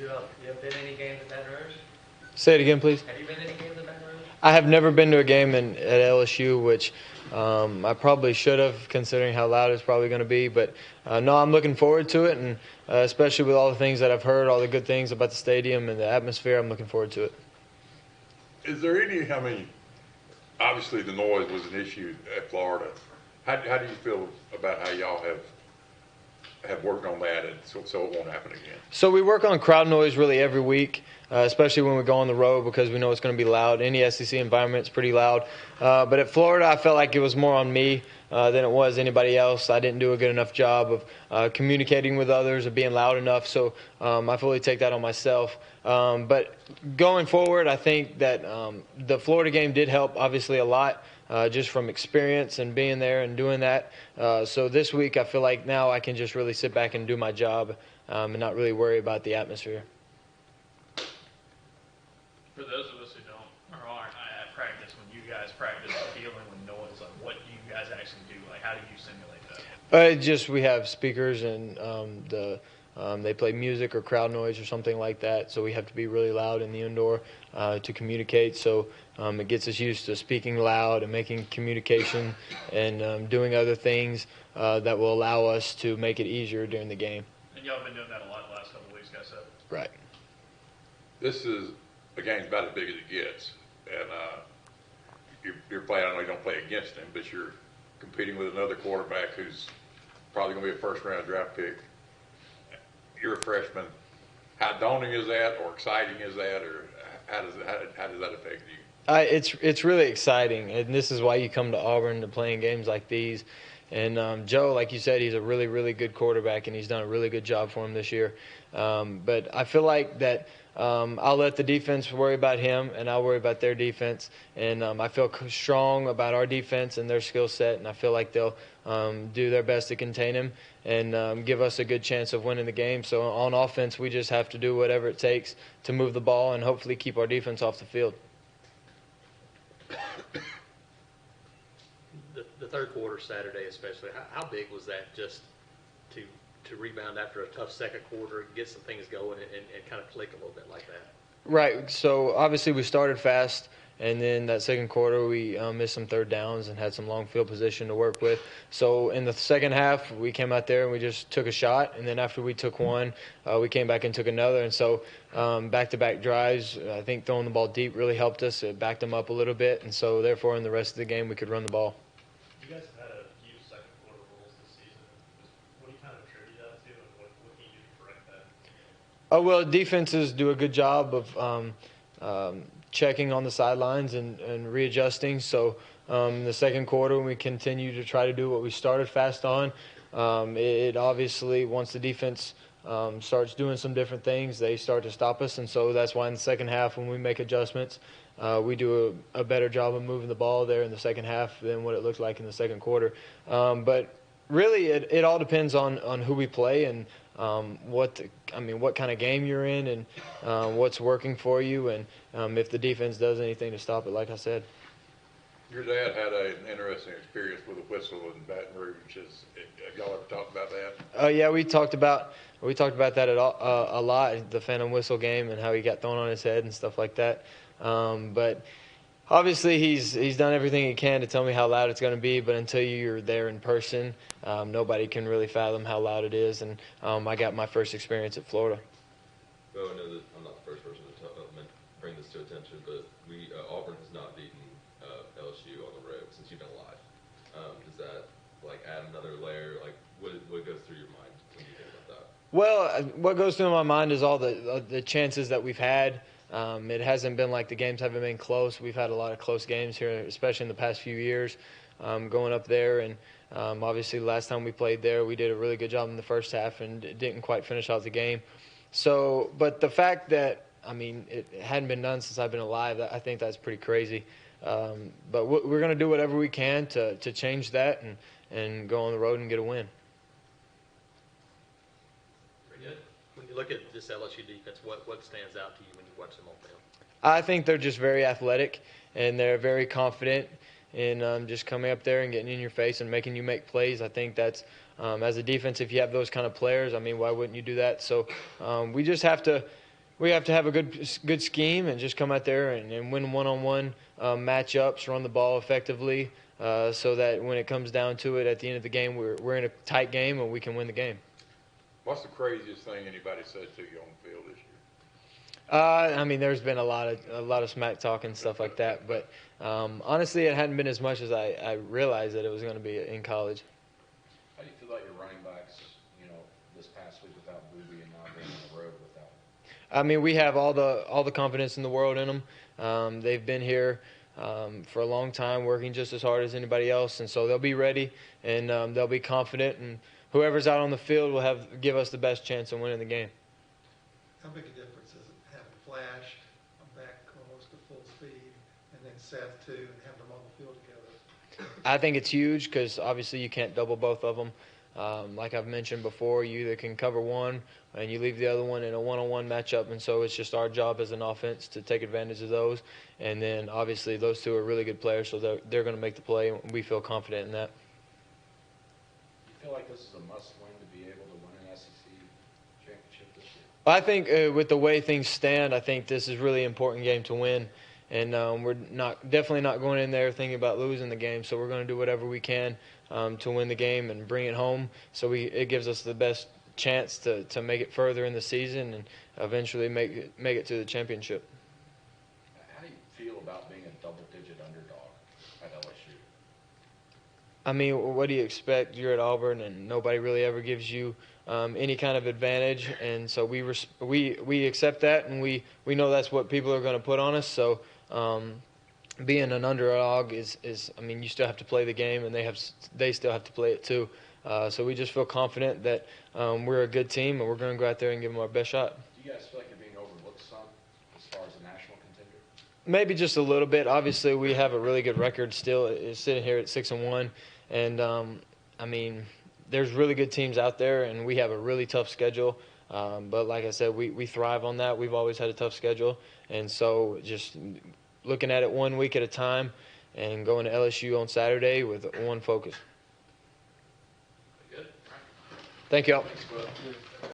You have been to any games at Baton Rouge? Say it again, please. Have you been to any games at Baton Rouge? I have never been to a game at LSU, which I probably should have, considering how loud it's probably going to be. But no, I'm looking forward to it, and especially with all the things that I've heard, all the good things about the stadium and the atmosphere, I'm looking forward to it. Is there any, obviously the noise was an issue at Florida. How do you feel about how y'all have worked on that and so it won't happen again? So we work on crowd noise really every week, especially when we go on the road because we know it's going to be loud. Any SEC environment is pretty loud. But at Florida, I felt like it was more on me than it was anybody else. I didn't do a good enough job of communicating with others or being loud enough, so I fully take that on myself. But going forward, I think that the Florida game did help, obviously, a lot. Just from experience and being there and doing that. So this week I feel like now I can just really sit back and do my job and not really worry about the atmosphere. For those of us who don't or aren't at practice, when you guys practice dealing with noise, like what do you guys actually do? Like how do you simulate that? Just we have speakers and they play music or crowd noise or something like that. So we have to be really loud in the indoor to communicate. So it gets us used to speaking loud and making communication and doing other things that will allow us to make it easier during the game. And y'all have been doing that a lot the last couple of weeks, guys said. Right. This is a game's about as big as it gets, and you're playing. I know you don't play against him, but you're competing with another quarterback who's probably going to be a first-round draft pick. You're a freshman. How daunting is that, or exciting is that, or how does that affect you? It's really exciting, and this is why you come to Auburn to playing games like these. And Joe, like you said, he's a really, really good quarterback, and he's done a really good job for him this year. But I feel like that I'll let the defense worry about him, and I'll worry about their defense. And I feel strong about our defense and their skill set, and I feel like they'll do their best to contain him and give us a good chance of winning the game. So on offense, we just have to do whatever it takes to move the ball and hopefully keep our defense off the field. The third quarter Saturday especially, how big was that just to rebound after a tough second quarter, get some things going and kind of click a little bit like that? Right. So obviously we started fast, and then that second quarter we missed some third downs and had some long field position to work with. So in the second half we came out there and we just took a shot, and then after we took one, we came back and took another. And so back-to-back drives, I think throwing the ball deep really helped us. It backed them up a little bit, and so therefore in the rest of the game we could run the ball. You guys have had a few second quarter roles this season. What do you kind of attribute that to, and what can you do to correct that? Oh, well, defenses do a good job of checking on the sidelines and readjusting. So in the second quarter, we continue to try to do what we started fast on. It obviously, once the defense starts doing some different things, they start to stop us. And so that's why in the second half, when we make adjustments, we do a better job of moving the ball there in the second half than what it looked like in the second quarter. But really, it all depends on who we play and what kind of game you're in and what's working for you, and if the defense does anything to stop it, like I said. Your dad had an interesting experience with a whistle in Baton Rouge. Have y'all ever talked about that? Yeah, we talked about that a lot, the Phantom Whistle game and how he got thrown on his head and stuff like that. But obviously he's done everything he can to tell me how loud it's going to be, but until you're there in person, nobody can really fathom how loud it is. And I got my first experience at Florida. Well, I know that I'm not the first person to bring this to attention, but Auburn has not beaten LSU on the road since you've been alive. Does that add another layer? What goes through your mind when you think about that? Well, what goes through my mind is all the chances that we've had. It hasn't been like the games haven't been close. We've had a lot of close games here, especially in the past few years, going up there. And obviously last time we played there, we did a really good job in the first half and didn't quite finish out the game. So, but the fact that, it hadn't been done since I've been alive, I think that's pretty crazy. But we're going to do whatever we can to change that and go on the road and get a win. Very good. When you look at this LSU defense, what stands out to you when you watch them on film? I think they're just very athletic, and they're very confident in just coming up there and getting in your face and making you make plays. I think that's, as a defense, if you have those kind of players, why wouldn't you do that? So we just have to we have to have a good scheme and just come out there and win one-on-one matchups, run the ball effectively, so that when it comes down to it at the end of the game, we're in a tight game and we can win the game. What's the craziest thing anybody said to you on the field this year? I mean, there's been a lot of smack talk and stuff like that, but honestly, it hadn't been as much as I realized that it was going to be in college. How do you feel about your running backs, this past week without Booby and now being on the road without him? I mean, we have all the confidence in the world in them. They've been here for a long time, working just as hard as anybody else, and so they'll be ready and they'll be confident. And whoever's out on the field will give us the best chance of winning the game. How big a difference is it having Flash back almost to full speed, and then Seth too, and having them on the field together? I think it's huge because obviously you can't double both of them. Like I've mentioned before, you either can cover one and you leave the other one in a one-on-one matchup, and so it's just our job as an offense to take advantage of those. And then obviously those two are really good players, so they're going to make the play, and we feel confident in that. Do you feel like this is a must-win to be able to win an SEC championship this year? I think with the way things stand, I think this is a really important game to win. And we're definitely not going in there thinking about losing the game. So we're going to do whatever we can to win the game and bring it home. So it gives us the best chance to make it further in the season and eventually make it to the championship. How do you feel about being a double-digit underdog at LSU? I mean, what do you expect? You're at Auburn, and nobody really ever gives you any kind of advantage, and so we accept that, and we know that's what people are going to put on us. So being an underdog is I mean, you still have to play the game, and they still have to play it too. So we just feel confident that we're a good team, and we're going to go out there and give them our best shot. Do you guys feel like you're being overlooked some as far as a national contender? Maybe just a little bit. Obviously, we have a really good record still. It's sitting here at 6-1, and I mean, there's really good teams out there, and we have a really tough schedule. But like I said, we thrive on that. We've always had a tough schedule, and so just looking at it 1 week at a time and going to LSU on Saturday with one focus. Good. Thank you all. Thanks, Will.